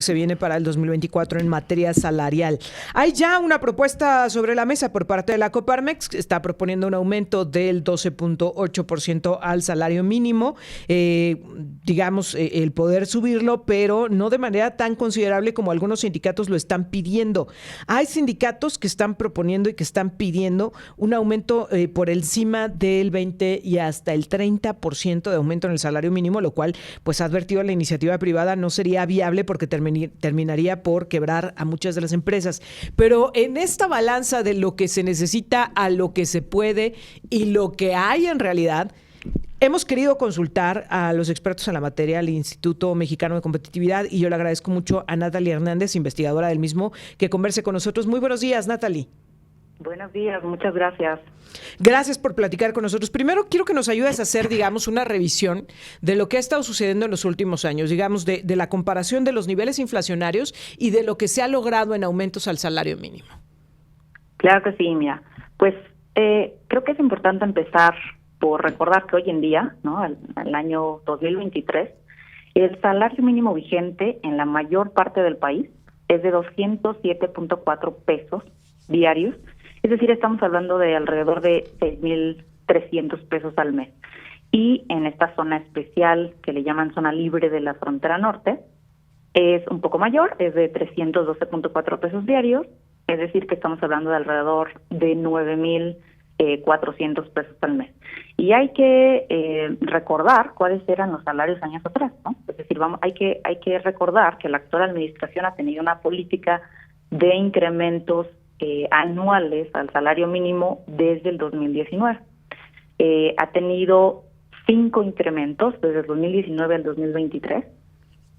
Se viene para el 2024 en materia salarial. Hay ya una propuesta sobre la mesa por parte de la Coparmex, que está proponiendo un aumento del 12.8% al salario mínimo, el poder subirlo, pero no de manera tan considerable como algunos sindicatos lo están pidiendo. Hay sindicatos que están proponiendo y que están pidiendo un aumento por encima del 20 y hasta el 30% de aumento en el salario mínimo, lo cual pues ha advertido la iniciativa privada no sería viable porque terminaría por quebrar a muchas de las empresas. Pero en esta balanza de lo que se necesita a lo que se puede y lo que hay en realidad, hemos querido consultar a los expertos en la materia, al Instituto Mexicano de Competitividad, y yo le agradezco mucho a Natalie Hernández, investigadora del mismo, que converse con nosotros. Muy buenos días, Natalie. Buenos días, muchas gracias. Gracias por platicar con nosotros. Primero, quiero que nos ayudes a hacer, una revisión de lo que ha estado sucediendo en los últimos años, de la comparación de los niveles inflacionarios y de lo que se ha logrado en aumentos al salario mínimo. Claro que sí, mira. Pues creo que es importante empezar por recordar que hoy en día, ¿no? el año 2023, el salario mínimo vigente en la mayor parte del país es de 207.4 pesos diarios. Es decir, estamos hablando de alrededor de 6,300 pesos al mes. Y en esta zona especial, que le llaman zona libre de la frontera norte, es un poco mayor, es de 312.4 pesos diarios, es decir, que estamos hablando de alrededor de 9,400 pesos al mes. Y hay que recordar cuáles eran los salarios años atrás, ¿no? Es decir, hay que recordar que la actual administración ha tenido una política de incrementos anuales al salario mínimo desde el 2019. Ha tenido 5 incrementos desde el 2019 al 2023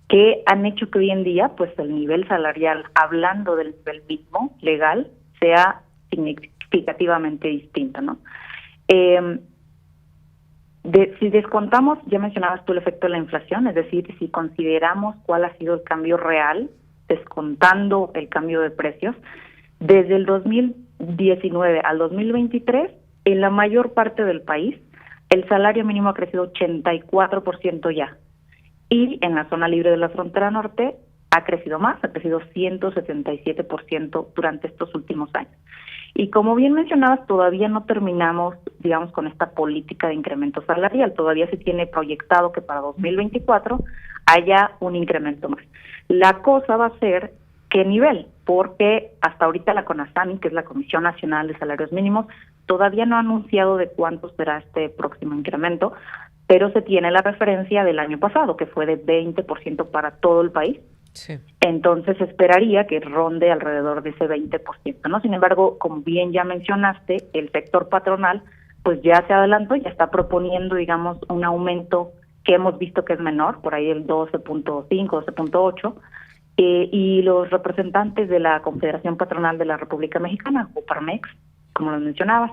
que han hecho que hoy en día pues el nivel salarial, hablando del nivel mismo legal, sea significativamente distinto, ¿no? Si descontamos, ya mencionabas tú el efecto de la inflación, es decir, si consideramos cuál ha sido el cambio real, descontando el cambio de precios, desde el 2019 al 2023, en la mayor parte del país, el salario mínimo ha crecido 84% ya. Y en la zona libre de la frontera norte ha crecido más, ha crecido 177% durante estos últimos años. Y como bien mencionabas, todavía no terminamos, con esta política de incremento salarial. Todavía se tiene proyectado que para 2024 haya un incremento más. La cosa va a ser qué nivel, porque hasta ahorita la CONASAMI, que es la Comisión Nacional de Salarios Mínimos, todavía no ha anunciado de cuánto será este próximo incremento, pero se tiene la referencia del año pasado, que fue de 20% para todo el país. Sí. Entonces esperaría que ronde alrededor de ese 20%, ¿no? Sin embargo, como bien ya mencionaste, el sector patronal pues ya se adelantó, ya está proponiendo, un aumento que hemos visto que es menor, por ahí el 12.5, 12.8, y los representantes de la Confederación Patronal de la República Mexicana, Coparmex, como lo mencionabas,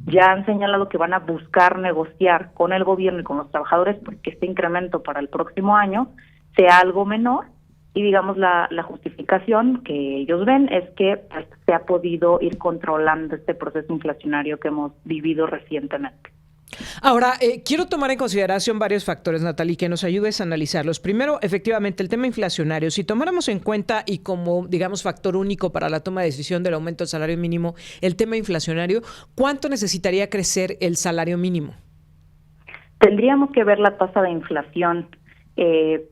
ya han señalado que van a buscar negociar con el gobierno y con los trabajadores porque este incremento para el próximo año sea algo menor, y la justificación que ellos ven es que pues, se ha podido ir controlando este proceso inflacionario que hemos vivido recientemente. Ahora, quiero tomar en consideración varios factores, Natalie, que nos ayudes a analizarlos. Primero, efectivamente, el tema inflacionario. Si tomáramos en cuenta y como, factor único para la toma de decisión del aumento del salario mínimo, el tema inflacionario, ¿cuánto necesitaría crecer el salario mínimo? Tendríamos que ver la tasa de inflación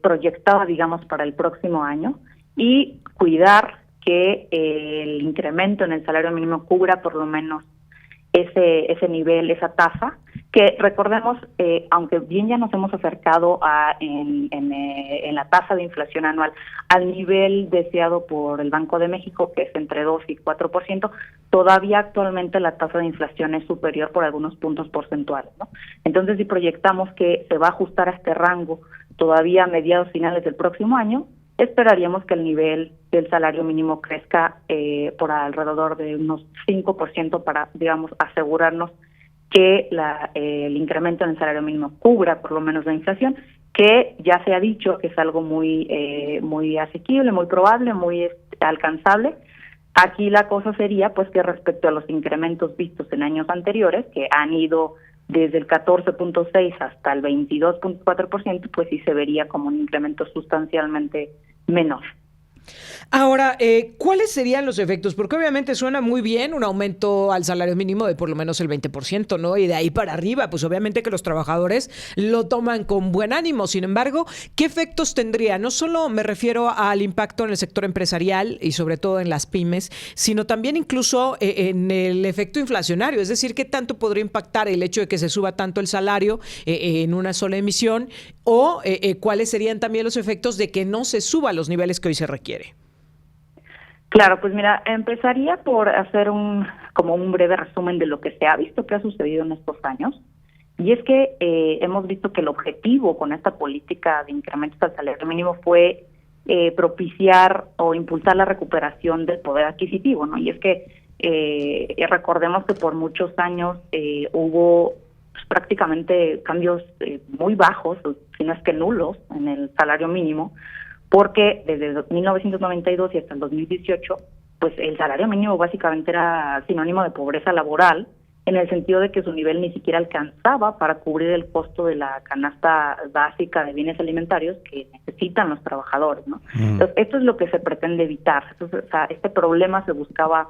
proyectada, para el próximo año y cuidar que el incremento en el salario mínimo cubra por lo menos ese nivel, esa tasa, que recordemos, aunque bien ya nos hemos acercado en la tasa de inflación anual al nivel deseado por el Banco de México, que es entre 2 y 4%, todavía actualmente la tasa de inflación es superior por algunos puntos porcentuales, ¿no? Entonces, si proyectamos que se va a ajustar a este rango todavía a mediados finales del próximo año, esperaríamos que el nivel del salario mínimo crezca por alrededor de unos 5% para, asegurarnos que el incremento en el salario mínimo cubra por lo menos la inflación, que ya se ha dicho que es algo muy asequible, muy probable, muy alcanzable. Aquí la cosa sería pues que respecto a los incrementos vistos en años anteriores, que han ido desde el 14.6 hasta el 22.4%, pues sí se vería como un incremento sustancialmente menor. Ahora, ¿cuáles serían los efectos? Porque obviamente suena muy bien un aumento al salario mínimo de por lo menos el 20%, ¿no? Y de ahí para arriba, pues obviamente que los trabajadores lo toman con buen ánimo. Sin embargo, ¿qué efectos tendría? No solo me refiero al impacto en el sector empresarial y sobre todo en las pymes, sino también incluso en el efecto inflacionario. Es decir, ¿qué tanto podría impactar el hecho de que se suba tanto el salario en una sola emisión? O ¿cuáles serían también los efectos de que no se suba a los niveles que hoy se requiere? Claro, pues mira, empezaría por hacer como un breve resumen de lo que se ha visto que ha sucedido en estos años. Y es que hemos visto que el objetivo con esta política de incrementos al salario mínimo fue propiciar o impulsar la recuperación del poder adquisitivo, ¿no? Y es que recordemos que por muchos años hubo pues, prácticamente cambios muy bajos, si no es que nulos, en el salario mínimo, porque desde 1992 y hasta el 2018, pues el salario mínimo básicamente era sinónimo de pobreza laboral, en el sentido de que su nivel ni siquiera alcanzaba para cubrir el costo de la canasta básica de bienes alimentarios que necesitan los trabajadores, ¿no? Entonces, esto es lo que se pretende evitar. Entonces, o sea, este problema se buscaba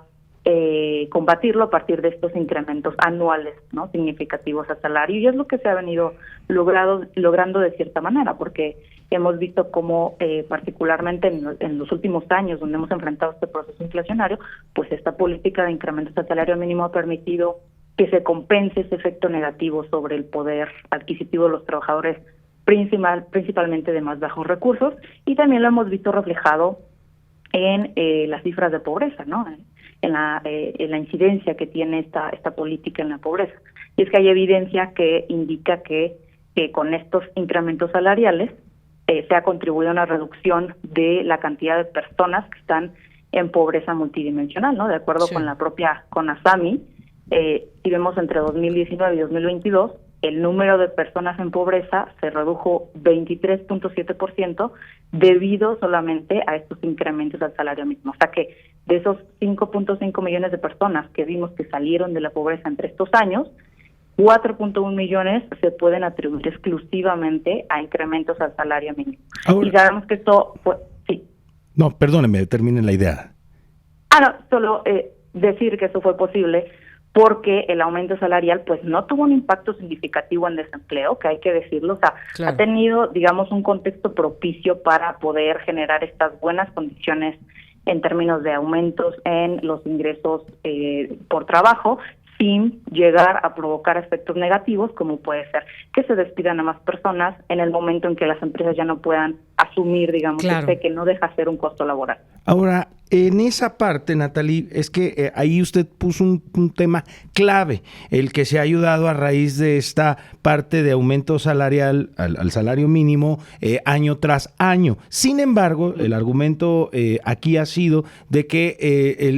combatirlo a partir de estos incrementos anuales, ¿no? Significativos al salario, y es lo que se ha venido logrando de cierta manera, porque hemos visto cómo particularmente en los últimos años donde hemos enfrentado este proceso inflacionario, pues esta política de incrementos al salario mínimo ha permitido que se compense ese efecto negativo sobre el poder adquisitivo de los trabajadores, principalmente de más bajos recursos, y también lo hemos visto reflejado en las cifras de pobreza, ¿no? En la incidencia que tiene esta política en la pobreza. Y es que hay evidencia que indica que con estos incrementos salariales se ha contribuido a una reducción de la cantidad de personas que están en pobreza multidimensional, ¿no? De acuerdo con la propia CONASAMI, si vemos entre 2019 y 2022, el número de personas en pobreza se redujo 23.7% debido solamente a estos incrementos al salario mínimo. O sea que de esos 5.5 millones de personas que vimos que salieron de la pobreza entre estos años, 4.1 millones se pueden atribuir exclusivamente a incrementos al salario mínimo. Ahora, y sabemos que esto fue... Sí. No, perdóneme, termine la idea. No, solo decir que eso fue posible porque el aumento salarial pues no tuvo un impacto significativo en desempleo, que hay que decirlo, o sea, claro, ha tenido, digamos, un contexto propicio para poder generar estas buenas condiciones en términos de aumentos en los ingresos por trabajo, sin llegar a provocar efectos negativos, como puede ser que se despidan a más personas en el momento en que las empresas ya no puedan asumir, digamos, claro, que no deja ser un costo laboral. Ahora, en esa parte, Nathalie, es que ahí usted puso un tema clave, el que se ha ayudado a raíz de esta parte de aumento salarial al salario mínimo año tras año. Sin embargo, el argumento aquí ha sido de que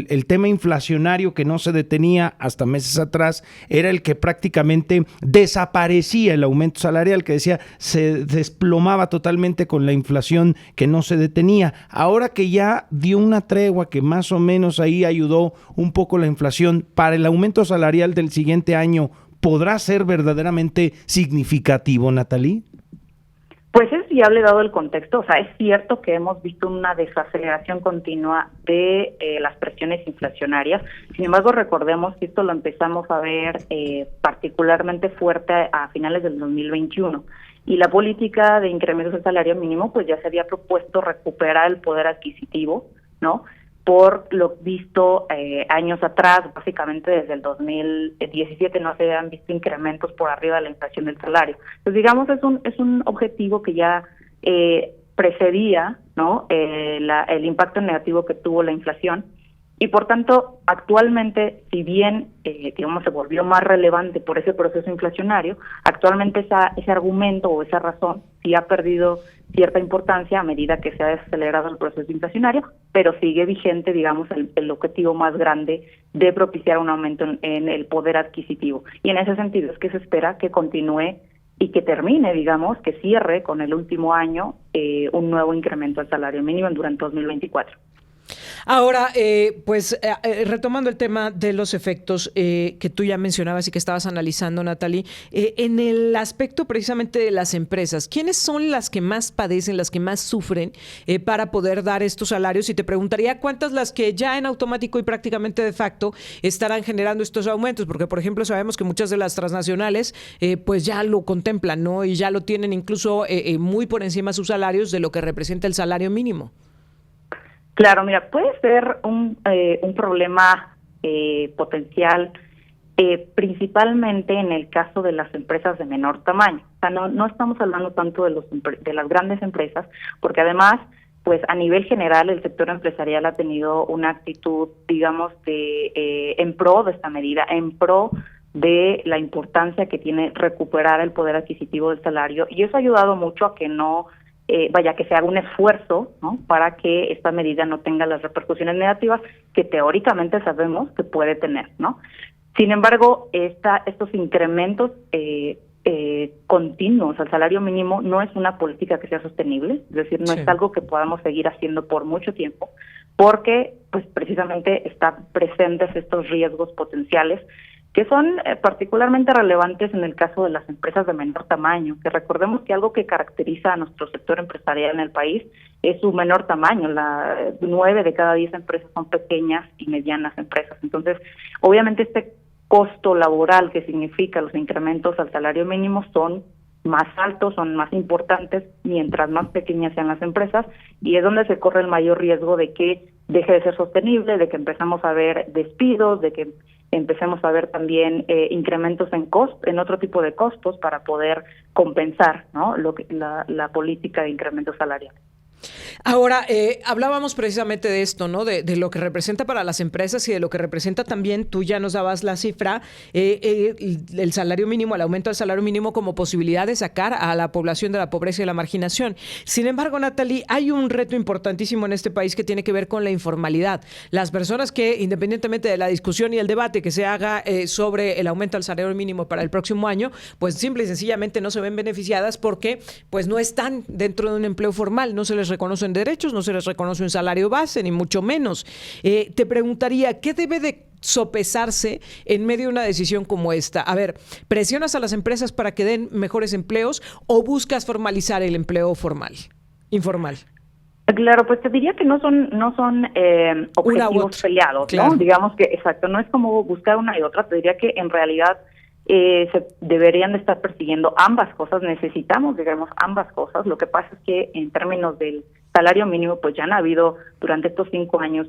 el tema inflacionario que no se detenía hasta meses atrás era el que prácticamente desaparecía el aumento salarial, que decía se desplomaba totalmente con la inflación que no se detenía. Ahora que ya dio una tregua, que más o menos ahí ayudó un poco la inflación, para el aumento salarial del siguiente año, ¿podrá ser verdaderamente significativo, Nathalie? Pues es viable dado el contexto. O sea, es cierto que hemos visto una desaceleración continua de las presiones inflacionarias. Sin embargo, recordemos que esto lo empezamos a ver particularmente fuerte a finales del 2021. Y la política de incrementos del salario mínimo pues ya se había propuesto recuperar el poder adquisitivo, ¿no? Por lo visto años atrás, básicamente desde el 2017 no se habían visto incrementos por arriba de la inflación del salario. Entonces, digamos, es un objetivo que ya precedía, ¿no? El impacto negativo que tuvo la inflación. Y por tanto, actualmente, si bien, digamos, se volvió más relevante por ese proceso inflacionario, actualmente ese argumento o esa razón sí ha perdido cierta importancia a medida que se ha acelerado el proceso inflacionario, pero sigue vigente, digamos, el objetivo más grande de propiciar un aumento en el poder adquisitivo. Y en ese sentido es que se espera que continúe y que termine, digamos, que cierre con el último año un nuevo incremento al salario mínimo durante 2024. Ahora, retomando el tema de los efectos que tú ya mencionabas y que estabas analizando, Natalie, en el aspecto precisamente de las empresas, ¿quiénes son las que más padecen, las que más sufren para poder dar estos salarios? Y te preguntaría cuántas las que ya en automático y prácticamente de facto estarán generando estos aumentos, porque por ejemplo sabemos que muchas de las transnacionales pues ya lo contemplan, ¿no? Y ya lo tienen incluso muy por encima sus salarios de lo que representa el salario mínimo. Claro, mira, puede ser un problema potencial, principalmente en el caso de las empresas de menor tamaño. O sea, no estamos hablando tanto de las grandes empresas, porque además, pues a nivel general, el sector empresarial ha tenido una actitud, digamos, en pro de esta medida, en pro de la importancia que tiene recuperar el poder adquisitivo del salario, y eso ha ayudado mucho a que que se haga un esfuerzo, ¿no?, para que esta medida no tenga las repercusiones negativas que teóricamente sabemos que puede tener, ¿no? Sin embargo, estos incrementos continuos al salario mínimo no es una política que sea sostenible, es decir, no es algo que podamos seguir haciendo por mucho tiempo, porque pues precisamente están presentes estos riesgos potenciales que son particularmente relevantes en el caso de las empresas de menor tamaño, que recordemos que algo que caracteriza a nuestro sector empresarial en el país es su menor tamaño. 9 de cada 10 empresas son pequeñas y medianas empresas. Entonces, obviamente este costo laboral que significa los incrementos al salario mínimo son más altos, son más importantes mientras más pequeñas sean las empresas, y es donde se corre el mayor riesgo de que deje de ser sostenible, de que empezamos a ver despidos, de que empecemos a ver también incrementos en otro tipo de costos para poder compensar, ¿no?, la política de incremento salarial. Ahora, hablábamos precisamente de esto, ¿no? De lo que representa para las empresas y de lo que representa también, tú ya nos dabas la cifra, el salario mínimo, el aumento del salario mínimo como posibilidad de sacar a la población de la pobreza y la marginación. Sin embargo, Natalie, hay un reto importantísimo en este país que tiene que ver con la informalidad. Las personas que, independientemente de la discusión y el debate que se haga sobre el aumento del salario mínimo para el próximo año, pues simple y sencillamente no se ven beneficiadas porque pues no están dentro de un empleo formal, no se les reconocen derechos, no se les reconoce un salario base, ni mucho menos. Te preguntaría, ¿qué debe de sopesarse en medio de una decisión como esta? A ver, ¿presionas a las empresas para que den mejores empleos o buscas formalizar el empleo informal? Claro, pues te diría que no son objetivos peleados, claro, ¿no? Digamos que, exacto, no es como buscar una y otra, te diría que en realidad se deberían de estar persiguiendo ambas cosas, necesitamos, digamos, ambas cosas. Lo que pasa es que en términos del salario mínimo, pues ya han habido durante estos 5 años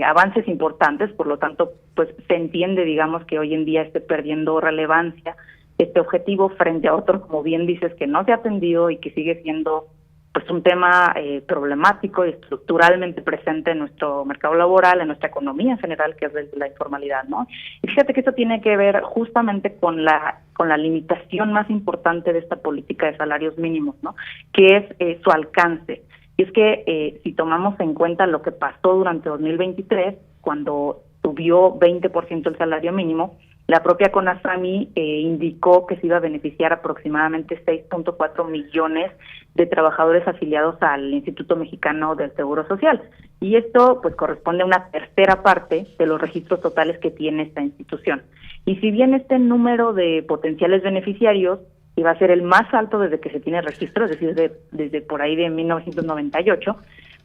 avances importantes, por lo tanto, pues se entiende, digamos, que hoy en día esté perdiendo relevancia este objetivo frente a otro, como bien dices, que no se ha atendido y que sigue siendo pues un tema problemático y estructuralmente presente en nuestro mercado laboral, en nuestra economía en general, que es la informalidad, ¿no? Y fíjate que esto tiene que ver justamente con la limitación más importante de esta política de salarios mínimos, ¿no?, que es su alcance. Y es que si tomamos en cuenta lo que pasó durante 2023, cuando subió 20% el salario mínimo, la propia CONASAMI indicó que se iba a beneficiar aproximadamente 6.4 millones de trabajadores afiliados al Instituto Mexicano del Seguro Social. Y esto pues corresponde a una tercera parte de los registros totales que tiene esta institución. Y si bien este número de potenciales beneficiarios iba a ser el más alto desde que se tiene registro, es decir, desde por ahí de 1998,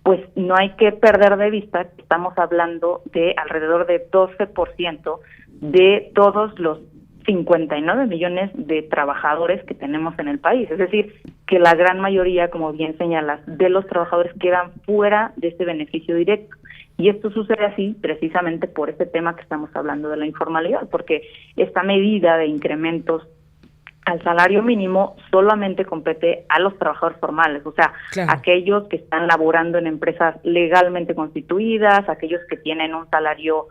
pues no hay que perder de vista que estamos hablando de alrededor de 12% de todos los 59 millones de trabajadores que tenemos en el país. Es decir, que la gran mayoría, como bien señalas, de los trabajadores quedan fuera de este beneficio directo. Y esto sucede así precisamente por este tema que estamos hablando de la informalidad, porque esta medida de incrementos al salario mínimo solamente compete a los trabajadores formales, o sea, claro, aquellos que están laborando en empresas legalmente constituidas, aquellos que tienen un salario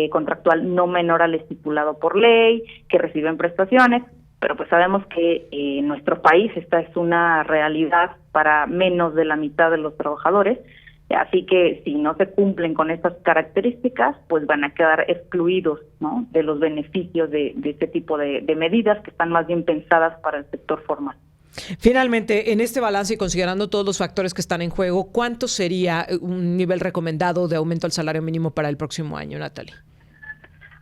contractual no menor al estipulado por ley, que reciben prestaciones, pero pues sabemos que en nuestro país esta es una realidad para menos de la mitad de los trabajadores. Así que si no se cumplen con estas características, pues van a quedar excluidos, ¿no?, de los beneficios de este tipo de medidas que están más bien pensadas para el sector formal. Finalmente, en este balance y considerando todos los factores que están en juego, ¿cuánto sería un nivel recomendado de aumento al salario mínimo para el próximo año, Natalie?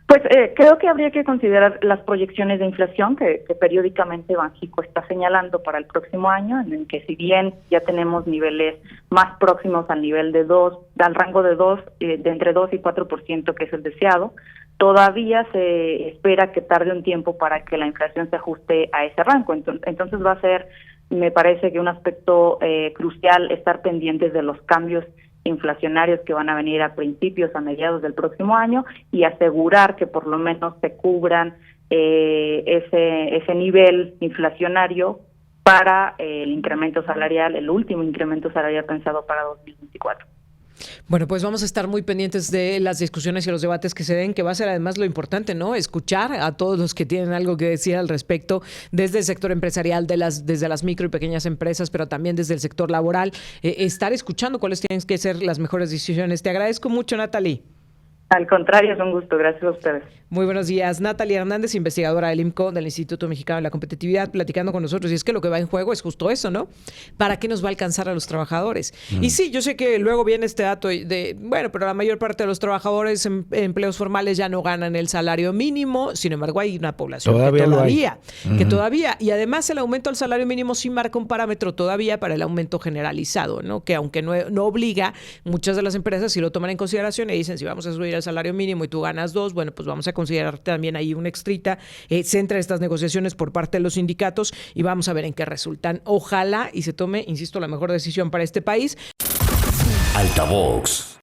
Pues creo que habría que considerar las proyecciones de inflación que periódicamente Banxico está señalando para el próximo año, en el que si bien ya tenemos niveles más próximos al nivel de 2, al rango de 2, de entre 2 y 4%, que es el deseado, todavía se espera que tarde un tiempo para que la inflación se ajuste a ese rango. Entonces va a ser, me parece que un aspecto crucial estar pendientes de los cambios inflacionarios que van a venir a principios, a mediados del próximo año, y asegurar que por lo menos se cubran ese nivel inflacionario para el incremento salarial, el último incremento salarial pensado para 2024. Bueno, pues vamos a estar muy pendientes de las discusiones y los debates que se den, que va a ser además lo importante, ¿no? Escuchar a todos los que tienen algo que decir al respecto, desde el sector empresarial, desde las micro y pequeñas empresas, pero también desde el sector laboral, estar escuchando cuáles tienen que ser las mejores decisiones. Te agradezco mucho, Natalie. Al contrario, es un gusto. Gracias a ustedes. Muy buenos días. Natalie Hernández, investigadora del IMCO, del Instituto Mexicano de la Competitividad, platicando con nosotros. Y es que lo que va en juego es justo eso, ¿no? ¿Para qué nos va a alcanzar a los trabajadores? Y sí, yo sé que luego viene este dato de, bueno, pero la mayor parte de los trabajadores en empleos formales ya no ganan el salario mínimo. Sin embargo, hay una población que todavía, y además el aumento al salario mínimo sí marca un parámetro todavía para el aumento generalizado, ¿no? Que aunque no obliga, muchas de las empresas sí lo toman en consideración y dicen, si vamos a subir el salario mínimo y tú ganas 2, bueno, pues vamos a considerar también ahí un extrita. Se entra estas negociaciones por parte de los sindicatos y vamos a ver en qué resultan. Ojalá y se tome, insisto, la mejor decisión para este país. Altavox.